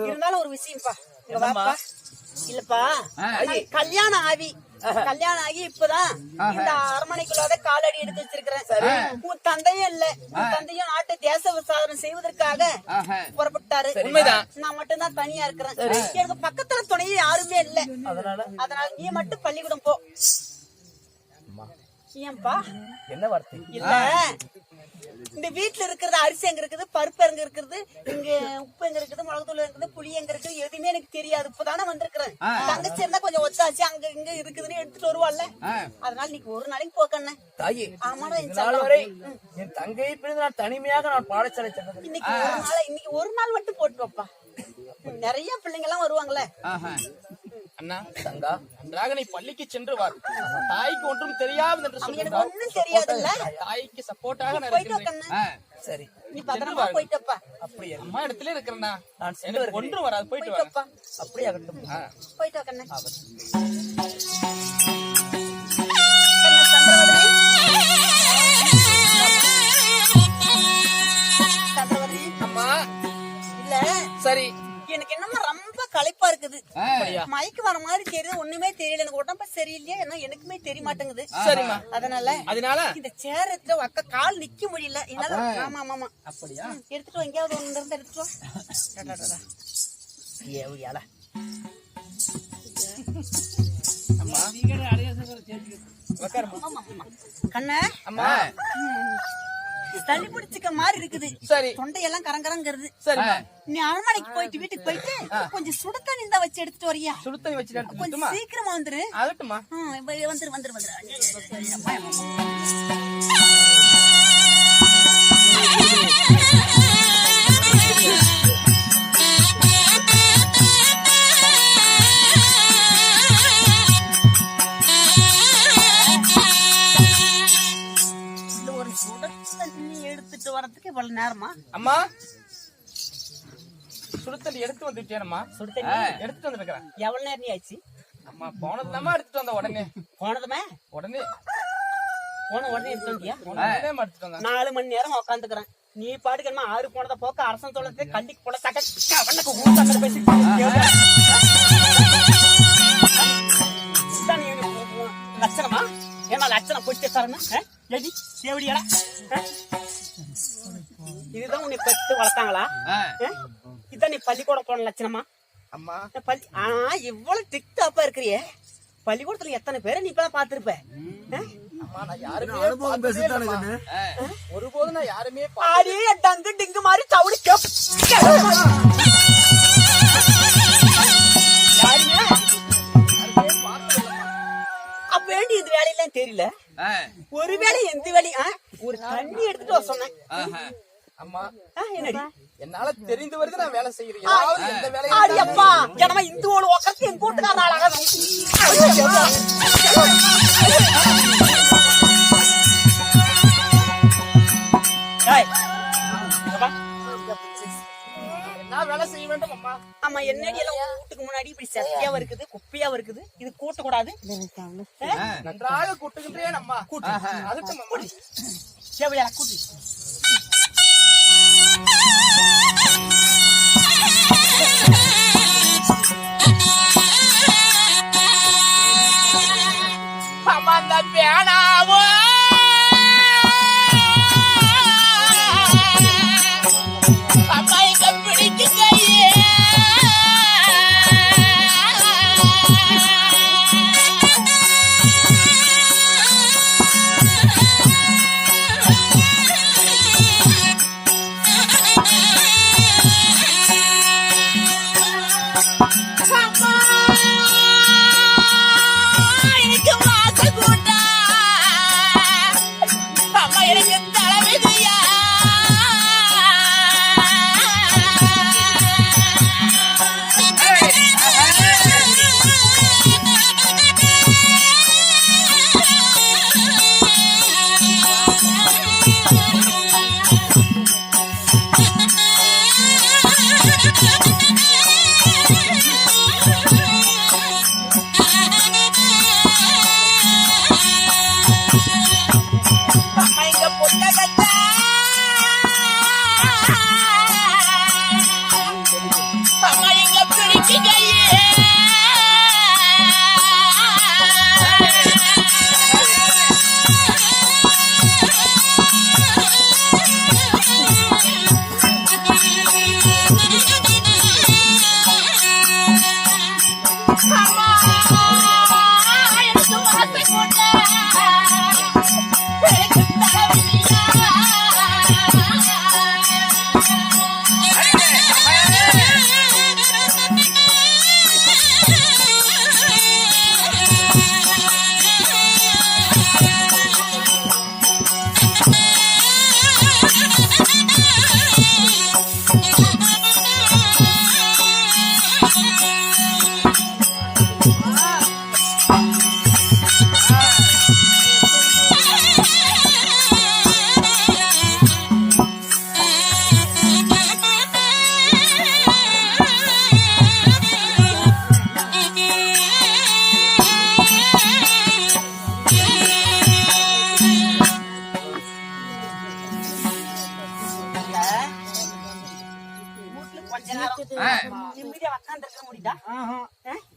இருந்தாலும் ஒரு விஷயம்ப்பா, இங்க வாப்பா. இல்லப்பா, கல்யாணம் ஆகி இப்பதான் இந்த அரண்மனைக்குள்ளாத காலடி எடுத்து வச்சிருக்கிறேன். உன் தந்தையும் இல்ல, உன் தந்தையும் நாட்டு தேச விசாரணை செய்வதற்காக புறப்பட்டாரு. நான் மட்டும் தான் தனியா இருக்கிறேன். எனக்கு பக்கத்துல துணையே யாருமே இல்ல. அதனால நீ மட்டும் பள்ளிக்கூடம் போ. ஏன்பா? என்ன வார்த்தை? இல்ல, இந்த வீட்டுல இருக்கிறது அரிசி எங்க இருக்குது, பருப்பு எங்க இருக்குது, இங்க உப்பு எங்க இருக்குது, மிளகுத்தூள் இருக்குது, புளி எங்க இருக்குது, எதுவுமே எனக்கு தெரியாது. இப்பதானே வந்திருக்கிறேன். தங்கச்சி இருந்தா கொஞ்சம் ஒத்தாச்சு அங்க இங்க இருக்குதுன்னு எடுத்துட்டு வருவாள்ல. அதனால நீக்கு ஒரு நாளைக்கு போக்கண்ண தாயி. ஆமாடா, என் தங்கையை பிரிந்து நான் தனிமையாக நான் பாடசாலை சென்றேன். இன்னைக்கு ஒரு நாள் மட்டும் போட்டு வைப்பா. நிறைய பிள்ளைங்க எல்லாம் வருவாங்களே. அண்ணா தங்கா, நன்றாக நீ பள்ளிக்கு சென்று வா. தாய்க்கு ஒன்றும் தெரியாது என்று சொல்லுங்க. ஒன்றும் தெரியாதுல்ல. தாய்க்கு சப்போர்ட்டாக சரி, நீ பத்திரமா போயிட்டப்பா. அப்படியே அம்மா இடத்துல இருக்கிறேன்னா நான் சென்று ஒன்றும் வராது. போயிட்டு வா. அப்படியே ஆகட்டும். போயிட்டு வா. சந்திரவதி அம்மா. இல்ல சரி, எனக்கு என்னமா ரொம்ப களைப்பா இருக்குது. மயக்கு வர மாதிரி தெரியுது, ஒண்ணுமே தெரியல. எனக்கு உடம்பு சரியில்லையா என்ன எனக்குமே தெரிய மாட்டேங்குது. சரிம்மா. அதனால இந்த சேர் எடுத்து அக்கா கால் நிக்க முடியல. ஆமா ஆமா. அப்படியா? எடுத்துட்டு எங்கேயாவது ஒண்ணு இருந்து எடுத்துட்டு வா. கண்ணா அம்மா, தள்ளி பிடிச்சுக்க மாதிரி இருக்குது. சரி, தொண்டையெல்லாம் கரங்கரங்கிறது. சரி, நீ அரண்மனைக்கு போயிட்டு வீட்டுக்கு போயிட்டு கொஞ்சம் சுடு தண்ணி தான் வச்சு எடுத்துட்டு வரியா? சுடு தண்ணி வச்சு கொஞ்சம் சீக்கிரமா வந்துரு. ஆகட்டுமா? வந்துரு. ஒரு சுட தண்ணி எடுத்துட்டு வரதுக்கு இவ்வளவு நேரமா? அம்மா, சுடுத்தண்ணி எடுத்து வந்துட்டேனம்மா. சுடுத்தண்ணி எடுத்துட்டு வந்துருக்கேன். எவ்வளவு நேரம் ஆச்சு? அம்மா, போனதுதாம்மா எடுத்துட்டு வந்த உடனே. போன உடனே எடுத்து வந்தியா? எடுத்துட்டு வந்தேன். 4 மணி நேரம் உட்காந்துக்கிறேன். நீ பாட்டுக்கு என்ன 6 போனத போக்க அரசன் தோழத்தை கண்டிக்கு போல பேசி லட்சணமா? ஏன்னா லட்சணம் போயிட்டு தரணும். எப்படியாடா? இதுதான் உன்னை பெற்று வளர்த்தாங்களா? இதான் நீ பள்ளிக்கூடம் போன லட்சணமா? அம்மா, இவ்வளவு டிக்டாப்பா இருக்கிறியே, பள்ளிக்கூடத்துல எத்தனை பேரை நீ இப்பதான் பாத்துருப்ப? ஒருபோது நான் யாருமே டங்கு டிங்கு மாதிரி சவுடி அப்ப வேண்டி இது வேலையெல்லாம் தெரியல. ஒரு வேலை எந்த வேலையா? ஒரு தண்ணி எடுத்துட்டு வர சொன்னேன். அம்மா, என்னடி என்னால தெரிந்து வருது நான் வேலை செய்யறேன். எந்த வேலையும் அப்பா ஜனமா இந்துவோட உட்காந்து என் கூட்டுக்காரனால நான் வேலை செய்ய வேண்டும். அம்மா, ஆமா, என்னடி எல்லாம் வீட்டுக்கு முன்னாடி இப்படி சத்தியாவும் இருக்குது, குப்பையாவும் இருக்குது. இது கூட்டக்கூடாது. நன்றாக கூட்டுகின்றேன். அம்மா, கூட்டு. அதுக்கு கூட்டு. அம்மா, வேணாவோ அம்மா, இங்க பிடிக்குங்க. நிம்மதியா உட்கார்ந்திருக்க முடியுதா?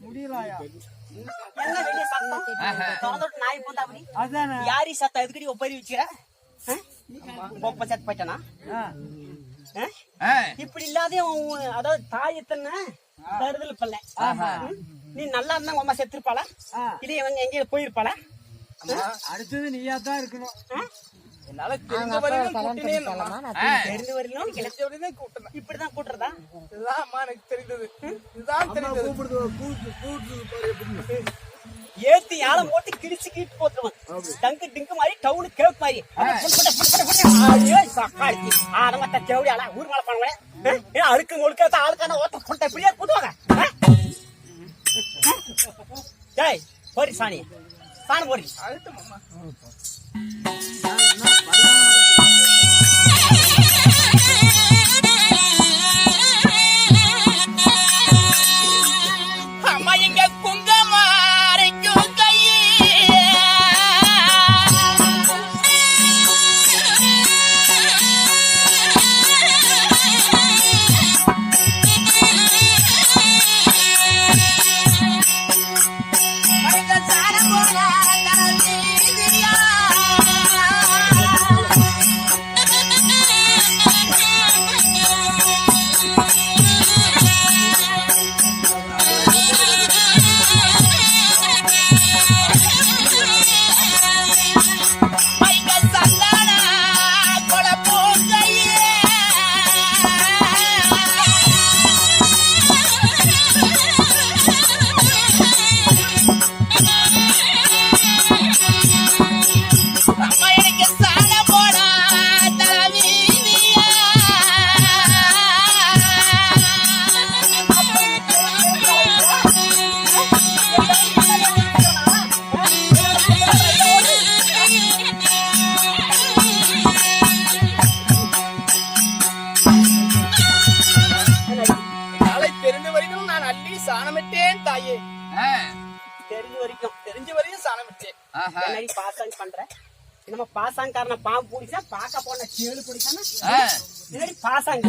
முடியலையா? என்ன வெளிய சத்தம்? திறந்துட்டு நாய் போந்தா அப்படி? யாரி சத்தம்? எதுக்கடி ஒப்பரி வச்சுக்கிற? ஒப்ப சத்து போயிட்டானா? இப்படி இல்லாத அதாவது தாய் எத்தனை தருதல் பல்ல. நீ நல்லா இருந்தா உங்க அம்மா செத்துருப்பாளா? இல்ல இவங்க எங்கேயும் போயிருப்பாளா? அடுத்தது நீயா தான் இருக்கணும். என்னால தெரிஞ்ச வரையிலும் தெரிஞ்ச வரையிலும் இப்படிதான் கூட்டுறதா? இதுதான் அம்மா எனக்கு தெரிந்தது. இதுதான் தெரிந்தது. ஏத்தி யாழம் போட்டு கிழிச்சு கீட்டு போட்டுருவான். டங்கு டிங்கு மாதிரி டவுனு கேப் மாதிரி ஆடமாட்ட செவடியாளா ஊர் மேல பண்ணுவேன். அழுக்கு ஒழுக்க ஆளுக்கான ஓட்ட கொண்ட இப்படியே கூட்டுவாங்க. டேய் போடி சாணி சாணம் போடி. அம்மா எங்க குங்கம்மா அரைக்கும் கையே சாணமிட்டேன் தாயே. தெரிஞ்ச வரையும் சாணமிட்டேன். பாசாங் பண்ற நம்ம பாசாங்காரன பாம்பு பிடிச்சா பாக்க போன சேலு பிடிச்சானா பாசாங்க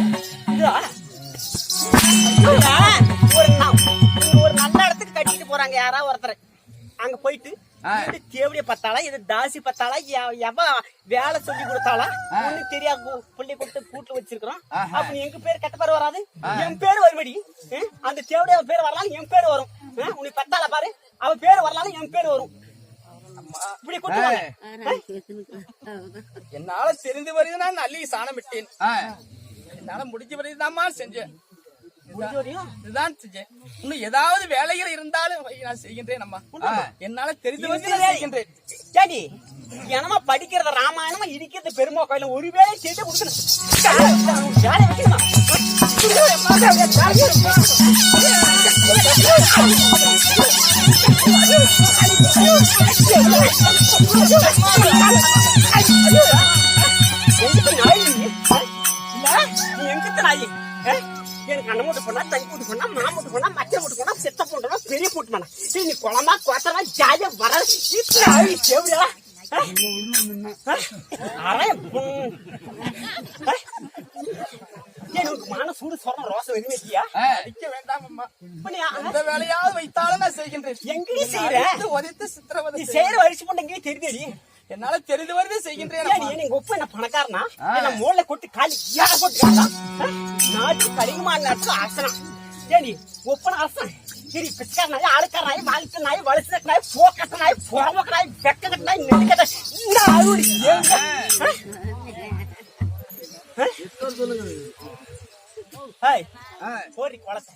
ஒரு நல்ல இடத்துக்கு கட்டிட்டு போறாங்க யாராவது ஒருத்தர். அங்க போயிட்டு தேவடிய பத்தாளா இது தாசி பத்தாளா எவ வேலை சொல்லி கொடுத்தாளா ஒண்ணு தெரியாது புள்ளி கொடுத்து கூட்டு வச்சிருக்கிறோம். அப்ப எங்க பேர் கெட்ட பேர் வராது, என் பேர் வரும்படி. அந்த தேவடிய பேர் வரலாம் என் பேர் வரும். உனக்கு பத்தாளா பாரு அவ பேர் வரலாம் என் பேர் வரும். இப்படி கூட்டுவாங்க. என்னால தெரிஞ்ச வரையும் நான் அள்ளி சாணமிட்டேன். என்னால முடிஞ்ச வரையும் தான் செஞ்சேன். இதுதான் செஞ்சேன். இன்னும் ஏதாவது வேலைகள் இருந்தாலும் நான் செய்கின்றேன். அம்மா என்னால தெரிஞ்ச வரையும் செய்கின்றேன். சரி என்னமா படிக்கிறத ராமாயணமா இருக்கிறது பெருமா கோயில ஒரு வேலை செய்து கொடுக்கணும். எங்கிட்ட நாய் எனக்கு அண்ணன் மூட்டு போனா தனி கூட்டு போனா மா மூட்டு போனா மச்சை மூட்டு போனா செத்த போட்டோம்னா பெரிய போட்டு போனா நீ குளமா கொத்தமா ஜாலியா வர செவிடா எனக்கு மான சூடு சொன்ன ரோசம் எதுவுமே இல்லையா? அடிக்க வேண்டாம் அம்மா. இப்ப நீ எந்த வேலையாவது வைத்தாலும் நான் செய்கின்றேன். எங்கடி செய்யற? உதைத்து சித்திரவதை நீ செய்யற வரிசை பண்ண எங்கேயும் தெரியுதடி. என்னால தெரிந்து வருது செய்கின்றேன் ஏன் நீ எங்க ஒப்ப என்ன பணக்காரனா? என்ன மூளை கொட்டி காலி யார போட்டுக்காரா? நாட்டு கரிகுமான நேரத்துல அரசனா? ஏன் நீ ஒப்பன அரசன்? சரி பிச்சைக்கார நாய், ஆளுக்கார நாய், வாழ்க்கை நாய், வளச நாய், போக்கட்ட நாய், புறமக்க நாய், வெக்கட்ட நாய், நெடுக்கட்ட இந்த ஆளுடி ஏங்க? போரி குளத்தை